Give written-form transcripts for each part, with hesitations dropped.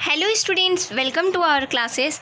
Hello students, welcome to our classes.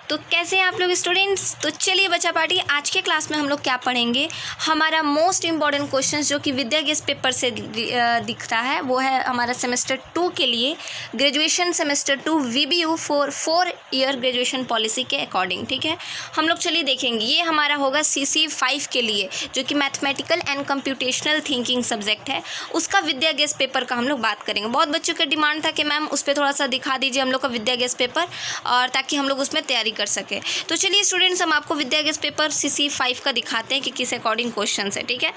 तो कैसे हैं आप लोग स्टूडेंट्स? तो चलिए बच्चा पार्टी, आज के क्लास में हम लोग क्या पढ़ेंगे। हमारा मोस्ट इम्पॉर्टेंट क्वेश्चन जो कि विद्या गेस पेपर से दिखता है वो है हमारा सेमेस्टर 2 के लिए, graduation semester 2 VBU for 4 year graduation policy के अकॉर्डिंग। ठीक है, हम लोग चलिए देखेंगे। ये हमारा होगा CC 5 के लिए, जो कि mathematical and computational thinking subject है, उसका विद्या गेस पेपर का हम लोग बात करेंगे। बहुत बच्चों का डिमांड था कि मैम उस पर थोड़ा सा दिखा दीजिए हम लोग का विद्या गेस पेपर, और ताकि हम लोग उसमें तैयारी कर सके। तो चलिए स्टूडेंट्स, हम आपको विद्या गेस पेपर CC 5 का दिखाते हैं कि किस अकॉर्डिंग क्वेश्चन है। ठीक है,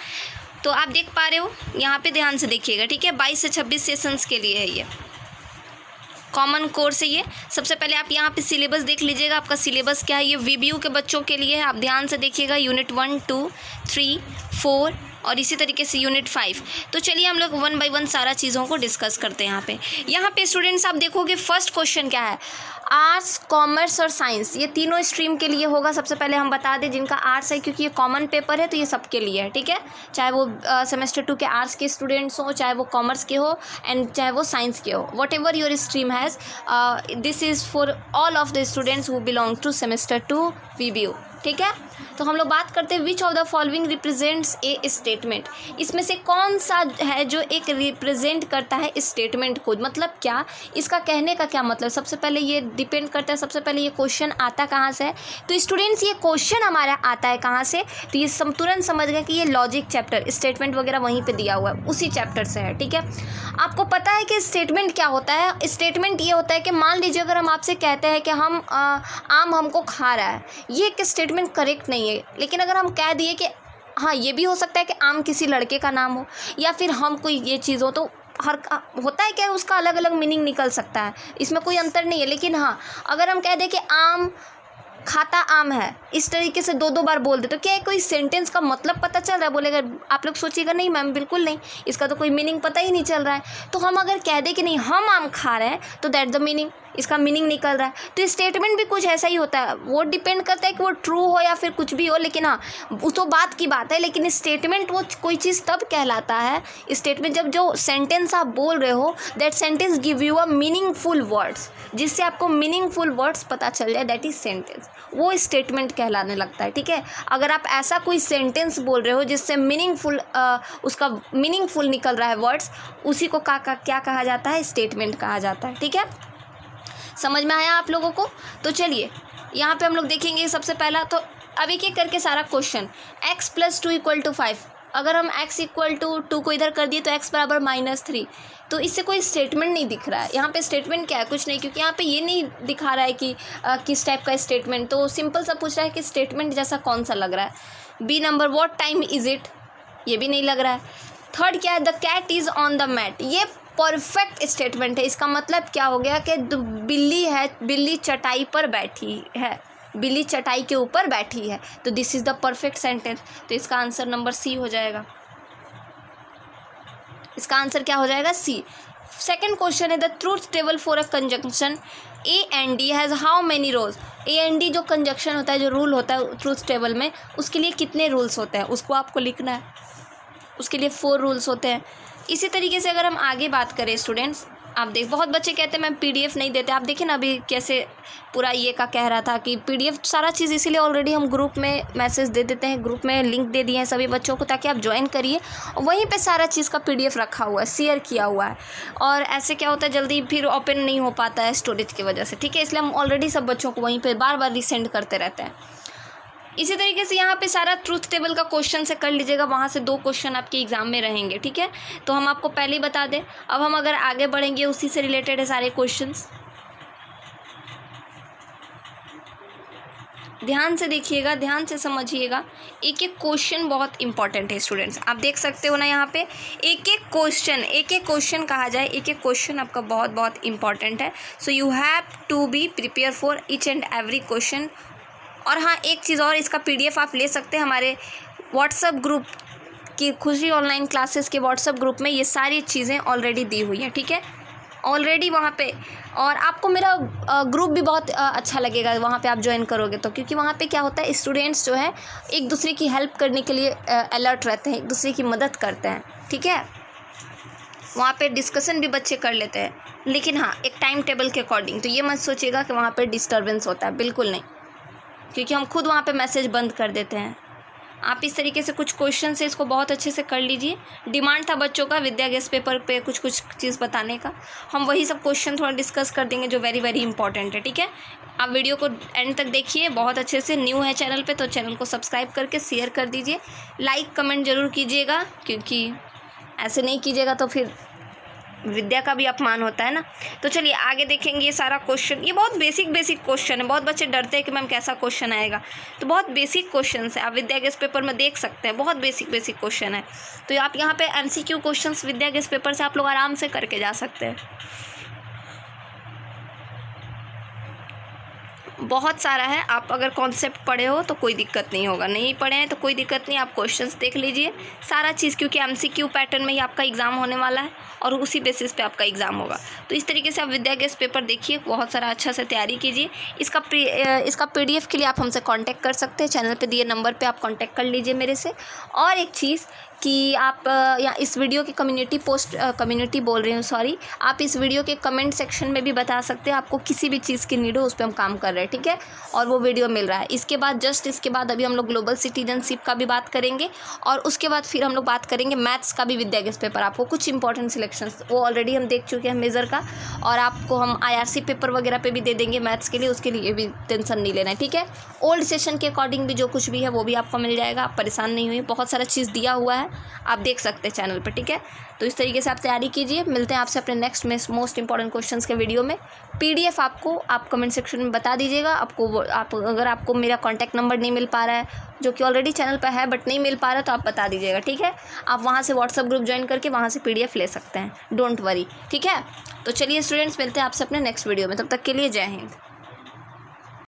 तो आप देख पा रहे हो, यहाँ पे ध्यान से देखिएगा। ठीक है, 22 से 26 सेशंस के लिए है, ये कॉमन कोर्स है। ये सबसे पहले आप यहाँ पे सिलेबस देख लीजिएगा, आपका सिलेबस क्या है। ये VBU के बच्चों के लिए है, आप ध्यान से देखिएगा। यूनिट 1, 2, 3, 4 और इसी तरीके से यूनिट 5। तो चलिए हम लोग 1 बाय 1 सारा चीज़ों को डिस्कस करते हैं। यहाँ पे स्टूडेंट्स आप देखोगे, फर्स्ट क्वेश्चन क्या है, आर्ट्स, कॉमर्स और साइंस, ये तीनों स्ट्रीम के लिए होगा। सबसे पहले हम बता दें, जिनका आर्ट्स है, क्योंकि ये कॉमन पेपर है तो ये सबके लिए है। ठीक है, चाहे वो सेमेस्टर 2 के आर्ट्स के स्टूडेंट्स हो, चाहे वो कॉमर्स के हो, एंड चाहे वो साइंस के हो, what ever your stream has, this is for all of the students who belongs to semester 2 VBU। ठीक है, तो हम लोग बात करते हैं, which of the following represents A statement. इसमें से कौन सा है जो एक रिप्रेजेंट करता है स्टेटमेंट को, मतलब क्या, इसका कहने का क्या मतलब। सबसे पहले ये डिपेंड करता है, सबसे पहले ये क्वेश्चन आता कहाँ से है। तो स्टूडेंट्स, ये क्वेश्चन हमारा आता है कहाँ से, तो ये तुरंत समझ गए कि ये लॉजिक चैप्टर, स्टेटमेंट वगैरह वहीं पर दिया हुआ है, उसी चैप्टर से है। ठीक है, आपको पता है कि स्टेटमेंट क्या होता है। स्टेटमेंट ये होता है कि मान लीजिए अगर हम आपसे कहते हैं कि हम आम हमको खा रहा है, ये एक स्टेटमेंट करेक्ट नहीं है। लेकिन अगर हम कह दिए कि हाँ, ये भी हो सकता है कि आम किसी लड़के का नाम हो, या फिर हम कोई ये चीज़ हो, तो हर होता है क्या, उसका अलग अलग मीनिंग निकल सकता है, इसमें कोई अंतर नहीं है। लेकिन हाँ, अगर हम कह दें कि आम खाता आम है, इस तरीके से 2-2 बार बोल दे, तो क्या कोई सेंटेंस का मतलब पता चल रहा है? बोलेगा आप लोग सोचिएगा नहीं मैम, बिल्कुल नहीं, इसका तो कोई मीनिंग पता ही नहीं चल रहा है। तो हम अगर कह दें कि नहीं, हम आम खा रहे हैं, तो दैट द मीनिंग, इसका मीनिंग निकल रहा है। तो स्टेटमेंट भी कुछ ऐसा ही होता है, वो डिपेंड करता है कि वो ट्रू हो या फिर कुछ भी हो। लेकिन हाँ, वो तो बात की बात है, लेकिन स्टेटमेंट वो कोई चीज़ तब कहलाता है, स्टेटमेंट जब जो सेंटेंस आप बोल रहे हो, that sentence give you a meaningful words, जिससे आपको मीनिंगफुल वर्ड्स पता चल जाए, दैट इज सेंटेंस, वो स्टेटमेंट कहलाने लगता है। ठीक है, अगर आप ऐसा कोई सेंटेंस बोल रहे हो जिससे मीनिंगफुल उसका मीनिंगफुल निकल रहा है वर्ड्स, उसी को क्या कहा जाता है, स्टेटमेंट कहा जाता है। ठीक है, समझ में आया आप लोगों को? तो चलिए यहाँ पे हम लोग देखेंगे सबसे पहला। तो अब एक एक करके सारा क्वेश्चन, x + 2 = 5, अगर हम x = 2 को इधर कर दिए तो x = -3, तो इससे कोई स्टेटमेंट नहीं दिख रहा है। यहाँ पे स्टेटमेंट क्या है, कुछ नहीं, क्योंकि यहाँ पे ये नहीं दिखा रहा है कि किस टाइप का स्टेटमेंट। तो सिंपल सा पूछ रहा है कि स्टेटमेंट जैसा कौन सा लग रहा है। B number, what time is it, ये भी नहीं लग रहा है। थर्ड क्या है, the cat is on the mat, ये परफेक्ट स्टेटमेंट है। इसका मतलब क्या हो गया कि बिल्ली है, बिल्ली चटाई पर बैठी है, बिल्ली चटाई के ऊपर बैठी है, तो this is the perfect sentence. तो इसका आंसर नंबर C हो जाएगा। इसका आंसर क्या हो जाएगा, C। सेकेंड क्वेश्चन है, the truth table for a conjunction A and D has how many rose. A and D जो कंजंक्शन होता है, जो रूल होता है ट्रूथ टेबल में, उसके लिए कितने रूल्स होते हैं, उसको आपको लिखना है। उसके लिए 4 रूल्स होते हैं। इसी तरीके से अगर हम आगे बात करें स्टूडेंट्स, आप देख, बहुत बच्चे कहते हैं मैम PDF नहीं देते। आप देखिए ना, अभी कैसे पूरा ये का कह रहा था कि PDF सारा चीज़, इसीलिए ऑलरेडी हम ग्रुप में मैसेज दे देते हैं, ग्रुप में लिंक दे दिए हैं सभी बच्चों को, ताकि आप ज्वाइन करिए। और वहीं पे सारा चीज़ का PDF रखा हुआ है, शेयर किया हुआ है। और ऐसे क्या होता है, जल्दी फिर ओपन नहीं हो पाता है स्टोरेज की वजह से। ठीक है, इसलिए हम ऑलरेडी सब बच्चों को वहीं पर बार बार रिसेंड करते रहते हैं। इसी तरीके से यहाँ पे सारा ट्रूथ टेबल का क्वेश्चन से कर लीजिएगा, वहाँ से 2 क्वेश्चन आपके एग्जाम में रहेंगे। ठीक है, तो हम आपको पहले ही बता दें। अब हम अगर आगे बढ़ेंगे, उसी से रिलेटेड है सारे क्वेश्चंस, ध्यान से देखिएगा, ध्यान से समझिएगा। एक एक क्वेश्चन बहुत इंपॉर्टेंट है स्टूडेंट्स, आप देख सकते हो ना यहाँ पे, एक एक क्वेश्चन कहा जाए, एक एक क्वेश्चन आपका बहुत बहुत इंपॉर्टेंट है। So you have to be prepare for each and every question. और हाँ, एक चीज़ और, इसका PDF आप ले सकते हैं हमारे व्हाट्सएप ग्रुप की, खुशी ऑनलाइन क्लासेस के व्हाट्सएप ग्रुप में ये सारी चीज़ें ऑलरेडी दी हुई हैं। ठीक है, ऑलरेडी वहाँ पे, और आपको मेरा ग्रुप भी बहुत अच्छा लगेगा वहाँ पे आप ज्वाइन करोगे तो, क्योंकि वहाँ पे क्या होता है, स्टूडेंट्स जो है एक दूसरे की हेल्प करने के लिए अलर्ट रहते हैं, एक दूसरे की मदद करते हैं। ठीक है, वहाँ पे डिस्कशन भी बच्चे कर लेते हैं, लेकिन हाँ एक टाइम टेबल के अकॉर्डिंग। तो ये मत सोचिएगा कि वहाँ पे डिस्टर्बेंस होता है, बिल्कुल नहीं, क्योंकि हम खुद वहाँ पे मैसेज बंद कर देते हैं। आप इस तरीके से कुछ क्वेश्चन से इसको बहुत अच्छे से कर लीजिए। डिमांड था बच्चों का विद्या गेस्ट पेपर पे कुछ चीज़ बताने का, हम वही सब क्वेश्चन थोड़ा डिस्कस कर देंगे जो वेरी वेरी इंपॉर्टेंट है। ठीक है, आप वीडियो को एंड तक देखिए बहुत अच्छे से। न्यू है चैनल पे तो चैनल को सब्सक्राइब करके शेयर कर दीजिए, लाइक कमेंट ज़रूर कीजिएगा, क्योंकि ऐसे नहीं कीजिएगा तो फिर विद्या का भी अपमान होता है ना। तो चलिए आगे देखेंगे ये सारा क्वेश्चन। ये बहुत बेसिक क्वेश्चन है, बहुत बच्चे डरते हैं कि मैम कैसा क्वेश्चन आएगा, तो बहुत बेसिक क्वेश्चन है, आप विद्या गेस्ट पेपर में देख सकते हैं, बहुत बेसिक क्वेश्चन है। तो आप यहाँ पे MCQ क्वेश्चंस विद्या गेस्ट पेपर से आप लोग आराम से करके जा सकते हैं। बहुत सारा है, आप अगर कॉन्सेप्ट पढ़े हो तो कोई दिक्कत नहीं होगा, नहीं पढ़े हैं तो कोई दिक्कत नहीं, आप क्वेश्चंस देख लीजिए सारा चीज़, क्योंकि MCQ पैटर्न में ही आपका एग्ज़ाम होने वाला है और उसी बेसिस पे आपका एग्ज़ाम होगा। तो इस तरीके से आप विद्या गेस्ट पेपर देखिए, बहुत सारा अच्छा से तैयारी कीजिए। इसका PDF के लिए आप हमसे कांटेक्ट कर सकते हैं, चैनल पे दिए नंबर पे आप कांटेक्ट कर लीजिए मेरे से। और एक चीज़ कि आप या इस वीडियो की कम्युनिटी बोल रही हूँ सॉरी, आप इस वीडियो के कमेंट सेक्शन में भी बता सकते हैं आपको किसी भी चीज़ की नीड हो, उस पर हम काम कर रहे हैं। ठीक है, और वो वीडियो मिल रहा है। इसके बाद अभी हम लोग ग्लोबल सिटीजनशिप का भी बात करेंगे, और उसके बाद फिर हम लोग बात करेंगे मैथ्स का भी विद्या गेस्ट पेपर। आपको कुछ इंपॉर्टेंट सिलेक्शंस वो ऑलरेडी हम देख चुके हैं मेजर का, और आपको हम IRC पेपर वगैरह पे भी दे देंगे मैथ्स के लिए, उसके लिए भी टेंशन नहीं लेना है। ठीक है, ओल्ड सेशन के अकॉर्डिंग भी जो कुछ भी है वो भी आपको मिल जाएगा, आप परेशान नहीं हुई, बहुत सारा चीज़ दिया हुआ है, आप देख सकते हैं चैनल पर। ठीक है, तो इस तरीके से आप तैयारी कीजिए। मिलते हैं आपसे अपने नेक्स्ट मोस्ट इंपॉर्टेंट क्वेश्चंस के वीडियो में। PDF आपको आप कमेंट सेक्शन में बता दीजिएगा। अगर आपको मेरा कॉन्टैक्ट नंबर नहीं मिल पा रहा है, जो कि ऑलरेडी चैनल पर है बट नहीं मिल पा रहा है, तो आप बता दीजिएगा। ठीक है, आप वहाँ से व्हाट्सअप ग्रुप ज्वाइन करके वहाँ से PDF ले सकते हैं, डोंट वरी। ठीक है, तो चलिए स्टूडेंट्स, मिलते हैं आपसे अपने नेक्स्ट वीडियो में, तब तक के लिए जय हिंद।